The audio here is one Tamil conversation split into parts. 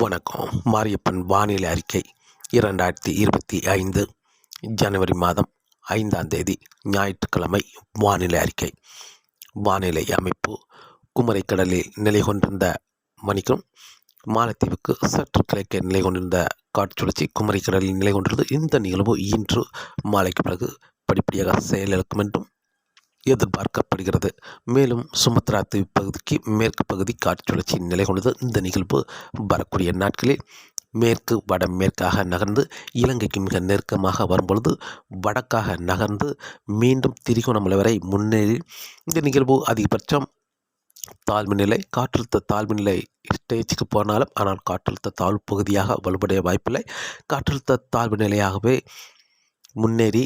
வணக்கம். மாரியப்பன் வானிலை அறிக்கை 2025 ஜனவரி மாதம் 5ஆம் தேதி ஞாயிற்றுக்கிழமை வானிலை அறிக்கை. வானிலை அமைப்பு: குமரிக்கடலில் நிலை கொண்டிருந்த மணிக்கும் மாலத்தீவுக்கு சற்று கிழக்கே நிலை கொண்டிருந்த காற்றுச்சுழற்சி குமரிக்கடலில் நிலை கொண்டிருந்தது. இந்த நிகழ்வு இன்று மாலைக்கு பிறகு படிப்படியாக செயலிழக்கும் என்றும் எதிர்பார்க்கப்படுகிறது. மேலும் சுமத்ரா தீவு பகுதிக்கு மேற்கு பகுதி காற்றுச்சுழற்சி நிலை கொண்டது. இந்த நிகழ்வு வரக்கூடிய நாட்களில் மேற்கு வடமேற்காக நகர்ந்து இலங்கைக்கு மிக நெருக்கமாக வரும்பொழுது வடக்காக நகர்ந்து மீண்டும் திரிகோணமலை வரை முன்னேறி இந்த நிகழ்வு அதிகபட்சம் தாழ்வு நிலை காற்றழுத்த தாழ்வு நிலை ஸ்டேஜுக்கு போனாலும் ஆனால் காற்றழுத்த தாழ்வு பகுதியாக வலுப்படைய வாய்ப்பில்லை. காற்றழுத்த தாழ்வு நிலையாகவே முன்னேறி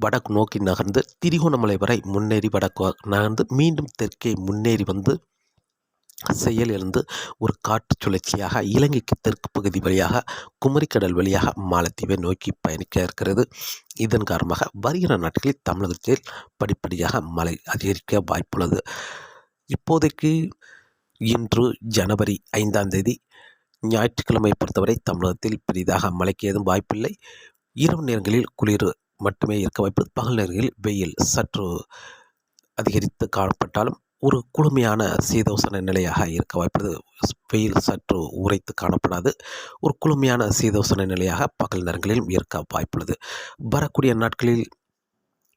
வடக்கு நோக்கி நகர்ந்து திரிகோணமலை வரை முன்னேறி வடக்கு நகர்ந்து மீண்டும் தெற்கே முன்னேறி வந்து செயலிழந்து ஒரு காற்று சுழற்சியாக இலங்கைக்கு தெற்கு பகுதி வழியாக குமரிக்கடல் வழியாக மாலத்தீவை நோக்கி பயணிக்க இருக்கிறது. இதன் காரணமாக வருகிற நாட்களில் தமிழகத்தில் படிப்படியாக மழை அதிகரிக்க வாய்ப்புள்ளது. இப்போதைக்கு இன்று ஜனவரி 5ஆம் தேதி ஞாயிற்றுக்கிழமை பொறுத்தவரை தமிழகத்தில் பெரிதாக மழைக்கு ஏதும் வாய்ப்பில்லை. இரவு நேரங்களில் குளிர் மட்டுமே இருக்க வாய்ப்பு. பகல் நேரங்களில் வெயில் சற்று அதிகரித்து காணப்பட்டாலும் ஒரு குளுமையான சீதோசன நிலையாக இருக்க வாய்ப்புள்ளது. வெயில் சற்று உரைத்து காணப்படாது. ஒரு குளுமையான சீதோசன நிலையாக பகல் நேரங்களிலும் இருக்க வாய்ப்புள்ளது. வரக்கூடிய நாட்களில்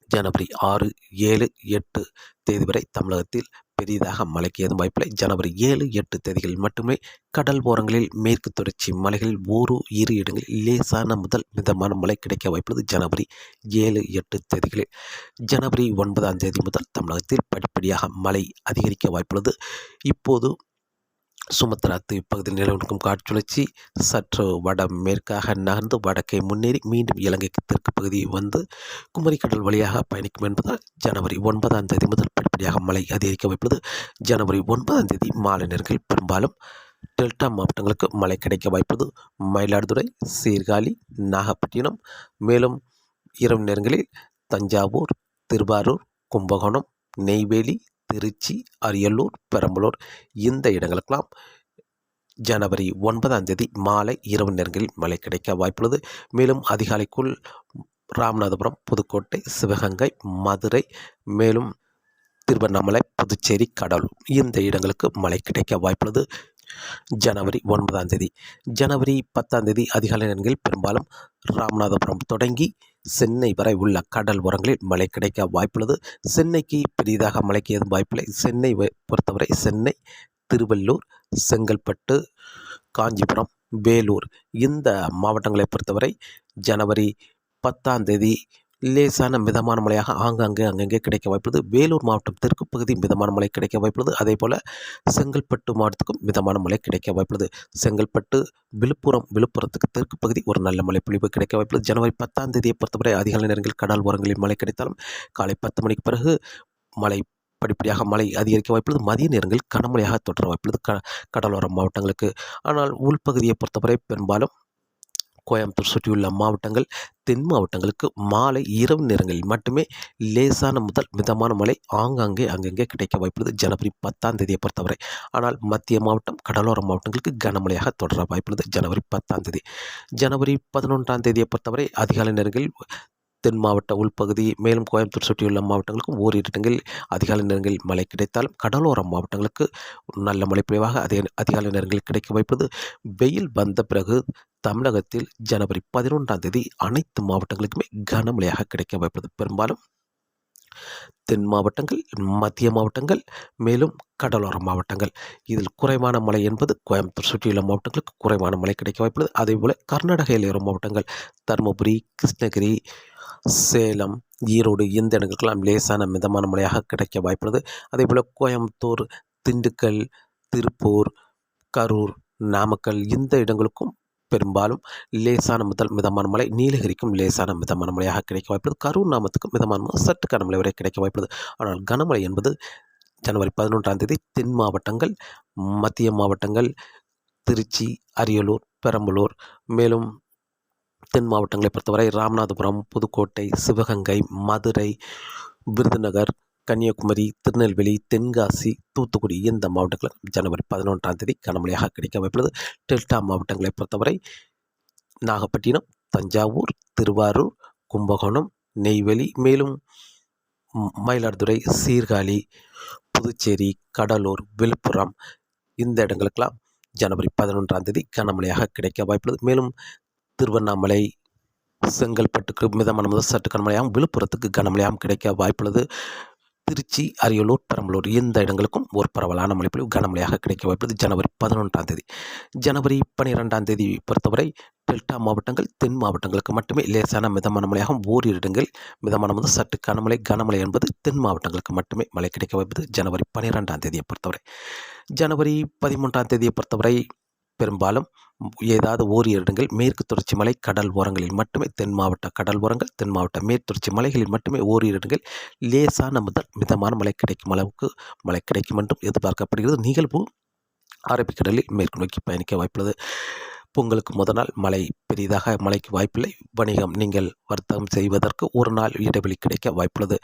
ஜனவரி 6, 7, 8 தேதி வரை தமிழகத்தில் பெரிதாக மழைக்கு ஏதும் வாய்ப்பில்லை. ஜனவரி 7, 8 தேதிகளில் மட்டுமே கடல் ஓரங்களில் மேற்கு தொடர்ச்சி மலைகளில் இரு இடங்களில் லேசான முதல் மிதமான மழை கிடைக்க வாய்ப்புள்ளது. ஜனவரி 7, 8 தேதிகளில். ஜனவரி 9ஆம் தேதி முதல் தமிழகத்தில் படிப்படியாக மழை அதிகரிக்க வாய்ப்புள்ளது. இப்போது சுமத்ரா தீவு பகுதியில் நிலவிருக்கும் காற்றுச்சுழற்சி சற்று வடமேற்காக நகர்ந்து வடக்கே முன்னேறி மீண்டும் இலங்கைக்கு தெற்கு பகுதி வந்து குமரிக்கடல் வழியாக பயணிக்கும் என்பதால் ஜனவரி 9ஆம் தேதி முதல் படிப்படியாக மழை அதிகரிக்க வாய்ப்புள்ளது. ஜனவரி 9ஆம் தேதி மாலை நேரங்களில் பெரும்பாலும் டெல்டா மாவட்டங்களுக்கு மழை கிடைக்க வாய்ப்புள்ளது. மயிலாடுதுறை, சீர்காழி, நாகப்பட்டினம், மேலும் இரவு நேரங்களில் தஞ்சாவூர், திருவாரூர், கும்பகோணம், நெய்வேலி, திருச்சி, அரியலூர், பெரம்பலூர் இந்த இடங்களுக்கெல்லாம் ஜனவரி 9ஆம் தேதி மாலை இரவு நேரங்களில் மழை கிடைக்க வாய்ப்புள்ளது. மேலும் அதிகாலைக்குள் ராமநாதபுரம், புதுக்கோட்டை, சிவகங்கை, மதுரை, மேலும் திருவண்ணாமலை, புதுச்சேரி, கடலூர் இந்த இடங்களுக்கு மழை கிடைக்க வாய்ப்புள்ளது. ஜனவரி 9ஆம் தேதி. ஜனவரி 10ஆம் தேதி அதிகாலை நேரங்களில் பெரும்பாலும் ராமநாதபுரம் தொடங்கி சென்னை வரை உள்ள கடல் ஓரங்களில் மழை கிடைக்க வாய்ப்புள்ளது. சென்னைக்கு பெரிதாக மழைக்கு ஏதும் வாய்ப்பில்லை. சென்னை பொறுத்தவரை சென்னை, திருவள்ளூர், செங்கல்பட்டு, காஞ்சிபுரம், வேலூர் இந்த மாவட்டங்களை பொறுத்தவரை ஜனவரி 10ஆம் தேதி லேசான மிதமான மழையாக அங்கங்கே கிடைக்க வாய்ப்புள்ளது. வேலூர் மாவட்டம் தெற்கு பகுதி மிதமான மழை கிடைக்க வாய்ப்புள்ளது. அதே போல் செங்கல்பட்டு மாவட்டத்துக்கும் மிதமான மழை கிடைக்க வாய்ப்புள்ளது. செங்கல்பட்டு, விழுப்புரத்துக்கு தெற்கு பகுதி ஒரு நல்ல மழை பொழிவு கிடைக்க வாய்ப்புள்ளது. ஜனவரி 10ஆம் தேதியை பொறுத்தவரை அதிகாலை நேரங்களில் கடல் ஓரங்களில் மழை கிடைத்தாலும் காலை 10 மணிக்கு பிறகு படிப்படியாக மழை அதிகரிக்க வாய்ப்புள்ளது. மதிய நேரங்களில் கனமழையாக தொடர வாய்ப்புள்ளது கடலோர மாவட்டங்களுக்கு. ஆனால் உள்பகுதியை பொறுத்தவரை பெரும்பாலும் கோயம்புத்தூர் சுற்றியுள்ள மாவட்டங்கள், தென் மாவட்டங்களுக்கு மாலை இரவு நேரங்களில் மட்டுமே லேசான முதல் மிதமான மழை அங்கங்கே கிடைக்க வாய்ப்புள்ளது ஜனவரி 10ஆம் தேதியை பொறுத்தவரை. ஆனால் மத்திய மாவட்டம், கடலோர மாவட்டங்களுக்கு கனமழையாக தொடர வாய்ப்புள்ளது ஜனவரி 10ஆம் தேதி. ஜனவரி 11ஆம் தேதியை பொறுத்தவரை அதிகாலை நேரங்களில் தென் மாவட்ட உள்பகுதி, மேலும் கோயம்புத்தூர் சுற்றியுள்ள மாவட்டங்களுக்கும் ஓரிரு இடங்களில் அதிகாலை நேரங்களில் மழை கிடைத்தாலும் கடலோர மாவட்டங்களுக்கு நல்ல மழை பொழிவாக அதிகாலை நேரங்களில் கிடைக்க வாய்ப்புள்ளது. வெயில் வந்த பிறகு தமிழகத்தில் ஜனவரி 11ஆம் தேதி அனைத்து மாவட்டங்களுக்குமே கனமழையாக கிடைக்க வாய்ப்புள்ளது. பெரும்பாலும் தென் மாவட்டங்கள், மத்திய மாவட்டங்கள், மேலும் கடலோர மாவட்டங்கள். இதில் குறைவான மழை என்பது கோயம்புத்தூர் சுற்றியுள்ள மாவட்டங்களுக்கு குறைவான மழை கிடைக்க வாய்ப்புள்ளது. அதேபோல் கர்நாடக எல்லையோர மாவட்டங்கள் தருமபுரி, கிருஷ்ணகிரி, சேலம், ஈரோடு இந்த இடங்களுக்கெல்லாம் லேசான மிதமான மழையாக கிடைக்க வாய்ப்புள்ளது. அதேபோல் கோயம்புத்தூர், திண்டுக்கல், திருப்பூர், கரூர், நாமக்கல் இந்த இடங்களுக்கும் பெரும்பாலும் லேசான முதல் மிதமான மழை, நீலகிரிக்கும் லேசான மிதமான மழையாக கிடைக்க வாய்ப்புள்ளது. கரூர், நாமத்துக்கும் மிதமான சற்று கனமழை வரை கிடைக்க வாய்ப்புள்ளது. ஆனால் கனமழை என்பது ஜனவரி 11ஆம் தேதி தென் மாவட்டங்கள், மத்திய மாவட்டங்கள், திருச்சி, அரியலூர், பெரம்பலூர், மேலும் தென் மாவட்டங்களை பொறுத்தவரை ராமநாதபுரம், புதுக்கோட்டை, சிவகங்கை, மதுரை, விருதுநகர், கன்னியாகுமரி, திருநெல்வேலி, தென்காசி, தூத்துக்குடி இந்த மாவட்டங்களில் ஜனவரி 11ஆம் தேதி கனமழையாக கிடைக்க வாய்ப்புள்ளது. டெல்டா மாவட்டங்களை பொறுத்தவரை நாகப்பட்டினம், தஞ்சாவூர், திருவாரூர், கும்பகோணம், நெய்வேலி, மேலும் மயிலாடுதுறை, சீர்காழி, புதுச்சேரி, கடலூர், விழுப்புரம் இந்த இடங்களுக்கெல்லாம் ஜனவரி 11ஆம் தேதி கனமழையாக கிடைக்க வாய்ப்புள்ளது. மேலும் திருவண்ணாமலை, செங்கல்பட்டுக்கு மிதமான முதல் சற்று கனமழையாகவும், விழுப்புரத்துக்கு கனமழையாகவும் கிடைக்க வாய்ப்புள்ளது. திருச்சி, அரியலூர், பெரம்பலூர் இந்த இடங்களுக்கும் ஒரு பரவலான மழைப்பொழிவு கனமழையாக கிடைக்க வாய்ப்புள்ளது ஜனவரி 11ஆம் தேதி. ஜனவரி 12ஆம் தேதி பொறுத்தவரை டெல்டா மாவட்டங்கள், தென் மாவட்டங்களுக்கு மட்டுமே லேசான மிதமான மழையாகவும், ஓரிரு இடங்கள் மிதமான முதல் சற்று கனமழை என்பது தென் மாவட்டங்களுக்கு மட்டுமே மழை கிடைக்க வாய்ப்புது ஜனவரி 12ஆம் தேதியை பொறுத்தவரை. ஜனவரி 13ஆம் தேதியை பொறுத்தவரை பெரும்பாலும் ஏதாவது ஓரிரு இடங்கள் மேற்கு தொடர்ச்சி மலை கடல் ஓரங்களில் மட்டுமே, தென் மாவட்ட கடல் ஓரங்கள், தென் மாவட்ட மேற்கு தொடர்ச்சி மலைகளில் மட்டுமே ஓரிரு இடங்கள் லேசான முதல் மிதமான மழை கிடைக்கும் அளவுக்கு மழை கிடைக்கும் என்றும் எதிர்பார்க்கப்படுகிறது. நிகழ்வு அரபிக்கடலில் மேற்கு நோக்கி பயணிக்க வாய்ப்புள்ளது. பொங்கலுக்கு முதல் நாள் மழை பெரிதாக மழைக்கு வாய்ப்பில்லை. வணிகம் நீங்கள் வர்த்தகம் செய்வதற்கு ஒரு நாள் இடைவெளி கிடைக்க வாய்ப்புள்ளது.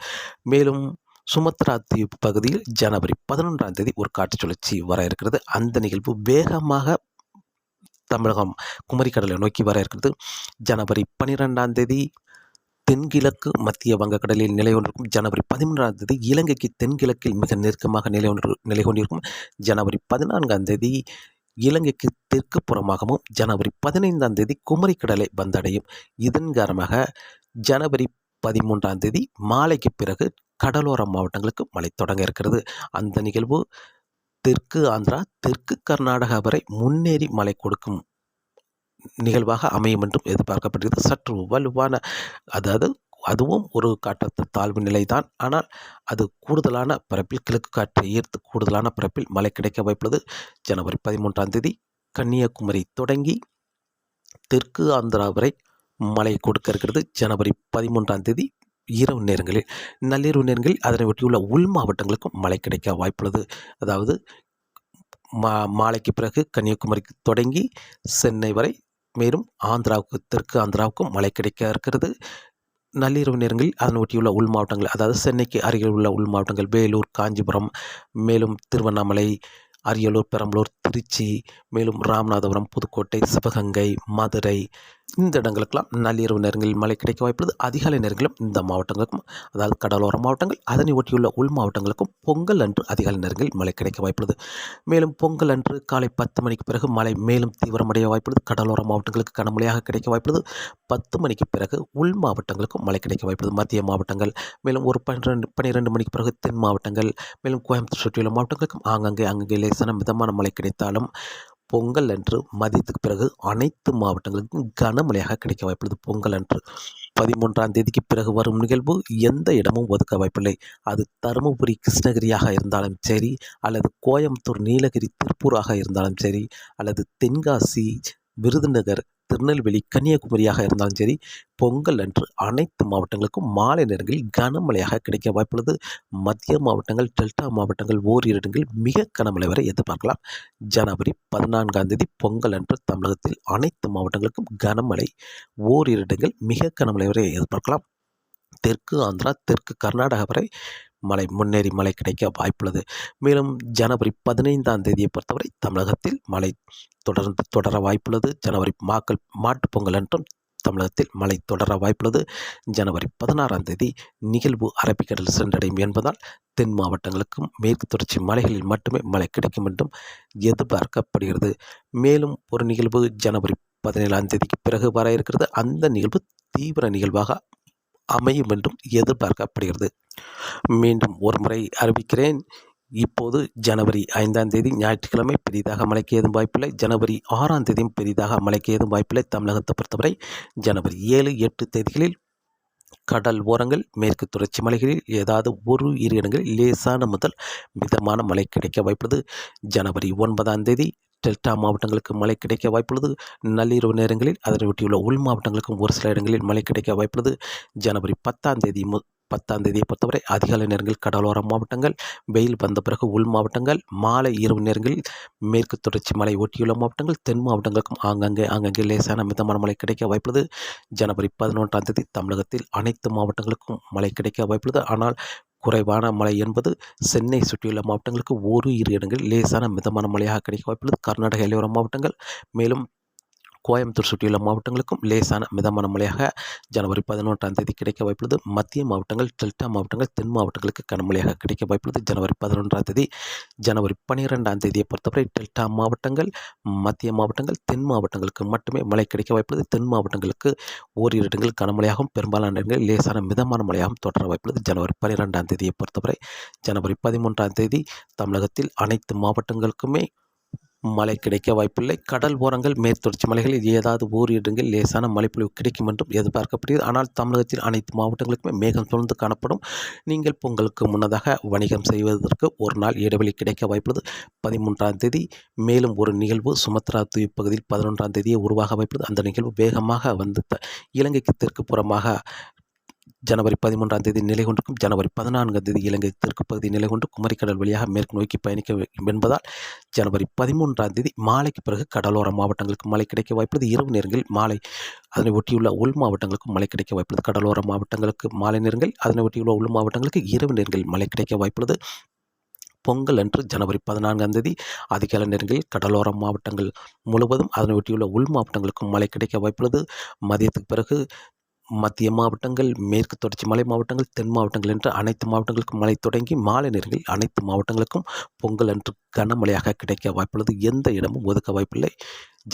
மேலும் சுமத்ரா தீவு பகுதியில் ஜனவரி 11ஆம் தேதி ஒரு காற்று சுழற்சி வர இருக்கிறது. அந்த நிகழ்வு வேகமாக தமிழகம் குமரிக்கடலை நோக்கி வர இருக்கிறது. ஜனவரி 12ஆம் தேதி தென்கிழக்கு மத்திய வங்கக்கடலில் நிலை கொண்டிருக்கும். ஜனவரி 13ஆம் தேதி இலங்கைக்கு தென்கிழக்கில் மிக நெருக்கமாக நிலை கொண்டிருக்கும். ஜனவரி 14ஆம் தேதி இலங்கைக்கு தெற்கு புறமாகவும், ஜனவரி 15ஆம் தேதி குமரிக்கடலை வந்தடையும். இதன் காரணமாக ஜனவரி 13ஆம் தேதி மாலைக்கு பிறகு கடலோர மாவட்டங்களுக்கு மழை தொடங்க இருக்கிறது. அந்த நிகழ்வு தெற்கு ஆந்திரா, தெற்கு கர்நாடகா வரை முன்னேறி மழை கொடுக்கும் நிகழ்வாக அமையும் என்றும் எதிர்பார்க்கப்படுகிறது. சற்று வலுவான, அதாவது அதுவும் ஒரு காற்றழுத்த தாழ்வு நிலைதான். ஆனால் அது கூடுதலான பரப்பில், கிழக்கு காற்றை ஈர்த்து கூடுதலான பரப்பில் மழை கிடைக்க வாய்ப்புள்ளது. ஜனவரி 13ஆம் தேதி கன்னியாகுமரி தொடங்கி தெற்கு ஆந்திரா வரை மழை கொடுக்க இருக்கிறது. ஜனவரி 13ஆம் தேதி இரவு நேரங்களில், நள்ளிரவு நேரங்களில் அதனை ஒட்டியுள்ள உள் மாவட்டங்களுக்கும் மழை கிடைக்க வாய்ப்புள்ளது. அதாவது மாலைக்கு பிறகு கன்னியாகுமரிக்கு தொடங்கி சென்னை வரை, மேலும் ஆந்திராவுக்கு தெற்கு ஆந்திராவுக்கும் மழை கிடைக்க இருக்கிறது. நள்ளிரவு நேரங்களில் அதனை ஒட்டியுள்ள உள் மாவட்டங்கள், அதாவது சென்னைக்கு அருகில் உள்ள உள் மாவட்டங்கள் வேலூர், காஞ்சிபுரம், மேலும் திருவண்ணாமலை, அரியலூர், பெரம்பலூர், திருச்சி, மேலும் ராமநாதபுரம், புதுக்கோட்டை, சிவகங்கை, மதுரை இந்த இடங்களுக்கெல்லாம் நள்ளிரவு நேரங்களில் மழை கிடைக்க வாய்ப்புள்ளது. அதிகாலை நேரங்களிலும் இந்த மாவட்டங்களுக்கும், அதாவது கடலோர மாவட்டங்கள் அதனை ஒட்டியுள்ள உள் மாவட்டங்களுக்கும் பொங்கல் அன்று அதிகாலை நேரங்களில் மழை கிடைக்க வாய்ப்புள்ளது. மேலும் பொங்கல் அன்று காலை 10 மணிக்கு பிறகு மழை மேலும் தீவிரமடைய வாய்ப்புள்ளது. கடலோர மாவட்டங்களுக்கு கனமழையாக கிடைக்க வாய்ப்புள்ளது. 10 மணிக்கு பிறகு உள் மாவட்டங்களுக்கும் மழை கிடைக்க வாய்ப்புள்ளது. மத்திய மாவட்டங்கள், மேலும் ஒரு 12 மணிக்கு பிறகு தென் மாவட்டங்கள், மேலும் கோயம்புத்தூர் சுற்றியுள்ள மாவட்டங்களுக்கும் அங்கங்கே லேசான மிதமான மழை கிடைத்தாலும் பொங்கல் அன்று மதியத்துக்கு பிறகு அனைத்து மாவட்டங்களுக்கும் கனமழையாக கிடைக்க வாய்ப்புள்ளது. பொங்கல் அன்று 13ஆம் தேதிக்கு பிறகு வரும் நிகழ்வு எந்த இடமும் ஒதுக்க வாய்ப்பில்லை. அது தருமபுரி, கிருஷ்ணகிரியாக இருந்தாலும் சரி, அல்லது கோயம்புத்தூர், நீலகிரி, திருப்பூராக இருந்தாலும் சரி, அல்லது தென்காசி, விருதுநகர், திருநெல்வேலி, கன்னியாகுமரியாக இருந்தாலும் சரி, பொங்கல் அன்று அனைத்து மாவட்டங்களுக்கும் மாலை நேரங்களில் கனமழையாக கிடைக்க வாய்ப்புள்ளது. மத்திய மாவட்டங்கள், டெல்டா மாவட்டங்கள் ஓரிரு இடங்களில் மிக கனமழை வரை எதிர்பார்க்கலாம். ஜனவரி 14ஆம் தேதி பொங்கல் அன்று தமிழகத்தில் அனைத்து மாவட்டங்களுக்கும் கனமழை, ஓரிரு இடங்கள் மிக கனமழை வரை எதிர்பார்க்கலாம். தெற்கு ஆந்திரா, தெற்கு கர்நாடகா வரை முன்னேறி மழை கிடைக்க வாய்ப்புள்ளது. மேலும் ஜனவரி 15ஆம் தேதியை பொறுத்தவரை தமிழகத்தில் மழை தொடர வாய்ப்புள்ளது. ஜனவரி மாட்டுப் பொங்கல் என்றும் தமிழகத்தில் மழை தொடர வாய்ப்புள்ளது. ஜனவரி 16ஆம் தேதி நிகழ்வு அரபிக்கடல் சென்றடையும் என்பதால் தென் மாவட்டங்களுக்கும் மேற்கு தொடர்ச்சி மலைகளில் மட்டுமே மழை கிடைக்கும் என்றும் எதிர்பார்க்கப்படுகிறது. மேலும் ஒரு நிகழ்வு ஜனவரி 17ஆம் தேதிக்கு பிறகு வர இருக்கிறது. அந்த நிகழ்வு தீவிர நிகழ்வாக அமையும் என்றும் எதிர்பார்க்கப்படுகிறது. மீண்டும் ஒரு முறை அறிவிக்கிறேன். இப்போது ஜனவரி 5ஆம் தேதி ஞாயிற்றுக்கிழமை பெரிதாக மழைக்கு ஏதும் வாய்ப்பில்லை. ஜனவரி 6ஆம் தேதியும் பெரிதாக மழைக்கு ஏதும் வாய்ப்பில்லை. தமிழகத்தை பொறுத்தவரை ஜனவரி 7, 8 தேதிகளில் கடல் ஓரங்கள், மேற்கு தொடர்ச்சி மலைகளில் ஏதாவது ஒரு இரு இடங்களில் லேசான முதல் மிதமான மழை கிடைக்க வாய்ப்புள்ளது. ஜனவரி 9ஆம் தேதி டெல்டா மாவட்டங்களுக்கு மழை கிடைக்க வாய்ப்புள்ளது. நள்ளிரவு நேரங்களில் அதனை ஒட்டியுள்ள உள் மாவட்டங்களுக்கும் ஒரு சில இடங்களில் மழை கிடைக்க வாய்ப்புள்ளது. ஜனவரி 10ஆம் தேதியை பொறுத்தவரை அதிகாலை நேரங்களில் கடலோர மாவட்டங்கள், வெயில் வந்த பிறகு உள் மாவட்டங்கள், மாலை இரவு நேரங்களில் மேற்கு தொடர்ச்சி மலை ஒட்டியுள்ள மாவட்டங்கள், தென் மாவட்டங்களுக்கும் ஆங்காங்கே லேசான மிதமான மழை கிடைக்க வாய்ப்புள்ளது. ஜனவரி 11ஆம் தேதி தமிழகத்தில் அனைத்து மாவட்டங்களுக்கும் மழை கிடைக்க வாய்ப்புள்ளது. ஆனால் குறைவான மழை என்பது சென்னை சுற்றியுள்ள மாவட்டங்களுக்கு ஓரிரு இடங்களில் லேசான மிதமான மழையாக கிடைக்க வாய்ப்புள்ளது. கர்நாடக எல்லையோர மாவட்டங்கள் மேலும் கோயம்புத்தூர் சுற்றியுள்ள மாவட்டங்களுக்கும் லேசான மிதமான மழையாக ஜனவரி 11ஆம் தேதி கிடைக்க வாய்ப்புள்ளது. மத்திய மாவட்டங்கள், டெல்டா மாவட்டங்கள், தென் மாவட்டங்களுக்கு கனமழையாக கிடைக்க வாய்ப்புள்ளது. ஜனவரி 11ஆம் தேதி. ஜனவரி 12ஆம் தேதியை பொறுத்தவரை டெல்டா மாவட்டங்கள், மத்திய மாவட்டங்கள், தென் மாவட்டங்களுக்கு மட்டுமே மழை கிடைக்க வாய்ப்புள்ளது. தென் மாவட்டங்களுக்கு ஓரிரு இடங்கள் கனமழையாகவும் பெரும்பாலான இடங்களில் லேசான மிதமான மழையாகவும் தொடர வாய்ப்புள்ளது. ஜனவரி 12ஆம் தேதியை பொறுத்தவரை. ஜனவரி 13ஆம் தேதி தமிழகத்தில் அனைத்து மாவட்டங்களுக்குமே மழை கிடைக்க வாய்ப்பில்லை. கடல் ஓரங்கள், மேற்குத்தொடர்ச்சி மலைகளில் ஏதாவது ஓரிரு இடங்களில் லேசான மழைப்பொழிவு கிடைக்கும் என்றும் எதிர்பார்க்கப்படுகிறது. ஆனால் தமிழகத்தில் அனைத்து மாவட்டங்களுக்குமே மேகம் சூழ்ந்து காணப்படும். நீங்கள் பொங்கலுக்கு முன்னதாக வணிகம் செய்வதற்கு ஒரு நாள் இடைவெளி கிடைக்க வாய்ப்புள்ளது. 13ஆம் தேதி மேலும் ஒரு நிகழ்வு சுமத்ரா தீவு பகுதியில் 11ஆம் தேதியே உருவாக வாய்ப்புள்ளது. அந்த நிகழ்வு வேகமாக வந்து இலங்கைக்கு தெற்கு புறமாக ஜனவரி 13ஆம் தேதி நிலை கொண்டிருக்கும். ஜனவரி 14ஆம் தேதி இலங்கை தெற்கு பகுதி நிலை கொண்டு குமரிக்கடல் வழியாக மேற்கு நோக்கி பயணிக்க என்பதால் ஜனவரி 13ஆம் தேதி மாலைக்கு பிறகு கடலோர மாவட்டங்களுக்கு மழை கிடைக்க வாய்ப்புள்ளது. இரவு நேரங்களில் மாலை அதனை ஒட்டியுள்ள உள் மாவட்டங்களுக்கும் மழை கிடைக்க வாய்ப்புள்ளது. கடலோர மாவட்டங்களுக்கு மாலை நேரங்கள், அதனை ஒட்டியுள்ள உள் மாவட்டங்களுக்கு இரவு நேரங்களில் மழை கிடைக்க வாய்ப்புள்ளது. பொங்கல் அன்று ஜனவரி 14ஆம் தேதி அதிகாலை நேரங்களில் கடலோர மாவட்டங்கள் முழுவதும் அதனை ஒட்டியுள்ள உள் மாவட்டங்களுக்கும் மழை கிடைக்க வாய்ப்புள்ளது. மதியத்துக்கு பிறகு மத்திய மாவட்டங்கள், மேற்கு தொடர்ச்சி மலை மாவட்டங்கள், தென் மாவட்டங்கள் என்று அனைத்து மாவட்டங்களுக்கும் மழை தொடங்கி மாலை நேரங்களில் அனைத்து மாவட்டங்களுக்கும் பொங்கல் அன்று கனமழையாக கிடைக்க வாய்ப்புள்ளது. எந்த இடமும் ஒதுக்க வாய்ப்பில்லை.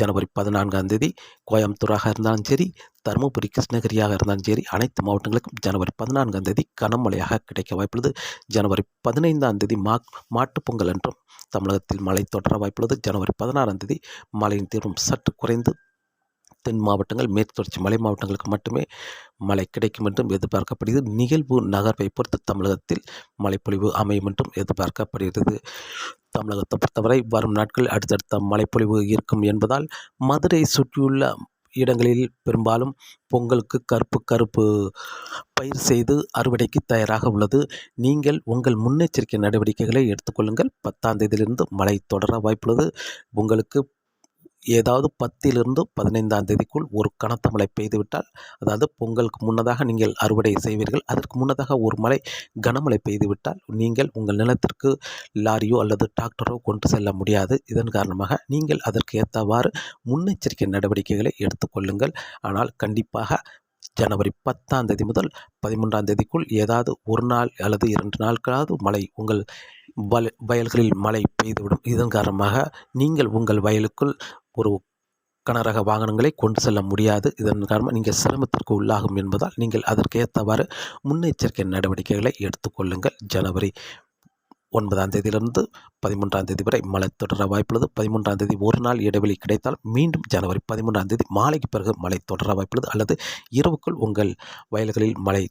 ஜனவரி 14ஆம் தேதி கோயம்புத்தூராக இருந்தாலும் சரி, தருமபுரி, கிருஷ்ணகிரியாக இருந்தாலும் சரி, அனைத்து மாவட்டங்களுக்கும் ஜனவரி 14ஆம் தேதி கனமழையாக கிடைக்க வாய்ப்புள்ளது. ஜனவரி 15ஆம் தேதி மாட்டுப்பொங்கல் என்றும் தமிழகத்தில் மழை தொடர வாய்ப்புள்ளது. ஜனவரி 16ஆம் தேதி மழையின் தீவிரம் சற்று குறைந்து தென் மாவட்டங்கள், மேற்கு தொடர்ச்சி மலை மாவட்டங்களுக்கு மட்டுமே மழை கிடைக்கும் என்றும் எதிர்பார்க்கப்படுகிறது. நிகழ்வு நகர்வை பொறுத்து தமிழகத்தில் மழைப்பொழிவு அமையும் என்றும் எதிர்பார்க்கப்படுகிறது. தமிழகத்தை பொறுத்தவரை வரும் நாட்கள் அடுத்தடுத்த மழைப்பொழிவு இருக்கும் என்பதால் மதுரை சுற்றியுள்ள இடங்களில் பெரும்பாலும் பொங்கலுக்கு கருப்பு பயிர் செய்து அறுவடைக்கு தயாராக உள்ளது. நீங்கள் உங்கள் முன்னெச்சரிக்கை நடவடிக்கைகளை எடுத்துக்கொள்ளுங்கள். 10ஆம் தேதியிலிருந்து மழை தொடர வாய்ப்புள்ளது. உங்களுக்கு ஏதாவது 10லிருந்து 15ஆம் தேதிக்குள் ஒரு கனத்த மழை பெய்துவிட்டால், அதாவது பொங்கலுக்கு முன்னதாக நீங்கள் அறுவடை செய்வீர்கள், அதற்கு முன்னதாக ஒரு மழை கனமழை பெய்துவிட்டால் நீங்கள் உங்கள் நிலத்திற்கு லாரியோ அல்லது டிராக்டரோ கொண்டு செல்ல முடியாது. இதன் காரணமாக நீங்கள் அதற்கு ஏற்றவாறு முன்னெச்சரிக்கை நடவடிக்கைகளை எடுத்துக்கொள்ளுங்கள். ஆனால் கண்டிப்பாக ஜனவரி 10ஆம் தேதி முதல் 13ஆம் தேதிக்குள் ஏதாவது ஒரு நாள் அல்லது 2 நாட்களாவது மழை உங்கள் வயல்களில் மழை பெய்துவிடும். இதன் காரணமாக நீங்கள் உங்கள் வயலுக்குள் ஒரு கனரக வாகனங்களை கொண்டு செல்ல முடியாது. இதன் காரணமாக நீங்கள் சிரமத்திற்கு உள்ளாகும் என்பதால் நீங்கள் அதற்கு ஏற்றவாறு முன்னெச்சரிக்கை நடவடிக்கைகளை எடுத்துக்கொள்ளுங்கள். ஜனவரி 9ஆம் தேதியிலிருந்து 13ஆம் தேதி வரை மழை தொடர வாய்ப்புள்ளது. 13ஆம் தேதி ஒரு நாள் இடைவெளி கிடைத்தால் மீண்டும் ஜனவரி 13ஆம் தேதி மாலைக்கு பிறகு மழை தொடர வாய்ப்புள்ளது. அல்லது இரவுக்குள் உங்கள் வயல்களில் மழை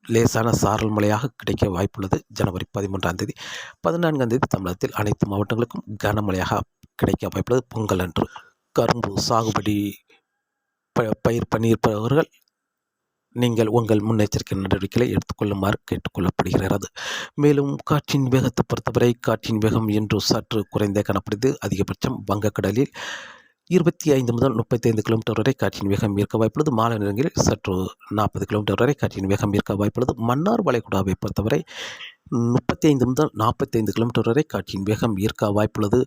லேசான சாரல் மழையாக கிடைக்க வாய்ப்புள்ளது. ஜனவரி 13ஆம் தேதி. 14ஆம் தேதி தமிழகத்தில் அனைத்து மாவட்டங்களுக்கும் கனமழையாக கிடைக்க வாய்ப்புள்ளது. பொங்கல் அன்று கரும்பு சாகுபடி பயிர் பண்ணியிருப்பவர்கள் நீங்கள் உங்கள் முன்னெச்சரிக்கை நடவடிக்கைகளை எடுத்துக்கொள்ளுமாறு கேட்டுக்கொள்ளப்படுகிறது. மேலும் காற்றின் வேகத்தை பொறுத்தவரை காற்றின் வேகம் இன்று சற்று குறைந்தே காணப்படுது. அதிகபட்சம் வங்கக்கடலில் 25 முதல் 35 கிலோமீட்டர் வரை காற்றின் வேகம் இருக்க வாய்ப்புள்ளது. மாலை நேரங்களில் சற்று 40 கிலோமீட்டர் வரை காற்றின் வேகம் இருக்க வாய்ப்புள்ளது. மன்னார் வளைகுடாவை பொறுத்தவரை 35 முதல் 45 கிலோமீட்டர் வரை காற்றின் வேகம் இருக்க வாய்ப்புள்ளது.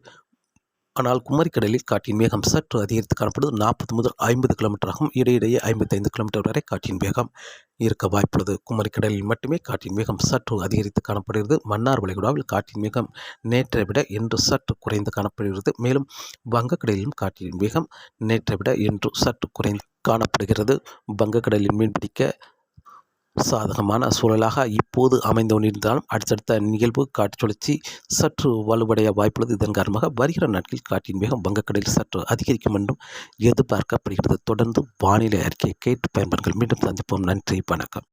ஆனால் குமரிக்கடலில் காற்றின் வேகம் சற்று அதிகரித்து காணப்படுது. 40 முதல் 50 கிலோமீட்டராகவும் இடையிடையே 55 கிலோமீட்டர் வரை காற்றின் வேகம் இருக்க வாய்ப்புள்ளது. குமரிக்கடலில் மட்டுமே காற்றின் வேகம் சற்று அதிகரித்து காணப்படுகிறது. மன்னார் வளைகுடாவில் காற்றின் வேகம் நேற்றை விட இன்று சற்று குறைந்து காணப்படுகிறது. மேலும் வங்கக்கடலிலும் காற்றின் வேகம் நேற்றை விட இன்று சற்று குறைந்து காணப்படுகிறது. வங்கக்கடலில் மீன்பிடிக்க சாதகமான சூழலாக இப்போது அமைந்து கொண்டிருந்தாலும் அடுத்தடுத்த நிகழ்வு காற்று சுழற்சி சற்று வலுவடைய வாய்ப்புள்ளது. இதன் காரணமாக வருகிற நாட்களில் காற்றின் வேகம் வங்கக்கடலில் சற்று அதிகரிக்கும் என்றும் எதிர்பார்க்கப்படுகிறது. தொடர்ந்து வானிலை அறிக்கையை கேட்டு பயன்பெறுங்கள். மீண்டும் சந்திப்போம். நன்றி, வணக்கம்.